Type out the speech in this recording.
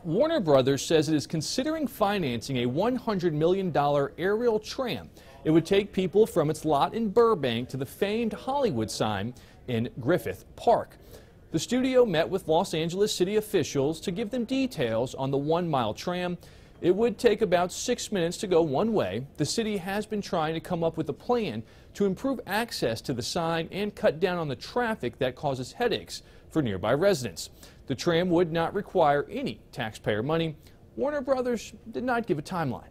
Warner Brothers says it is considering financing a $100 million aerial tram. It would take people from its lot in Burbank to the famed Hollywood sign in Griffith Park. The studio met with Los Angeles city officials to give them details on the 1-mile tram. It would take about 6 minutes to go one way. The city has been trying to come up with a plan to improve access to the sign and cut down on the traffic that causes headaches for nearby residents. The tram would not require any taxpayer money. Warner Brothers did not give a timeline.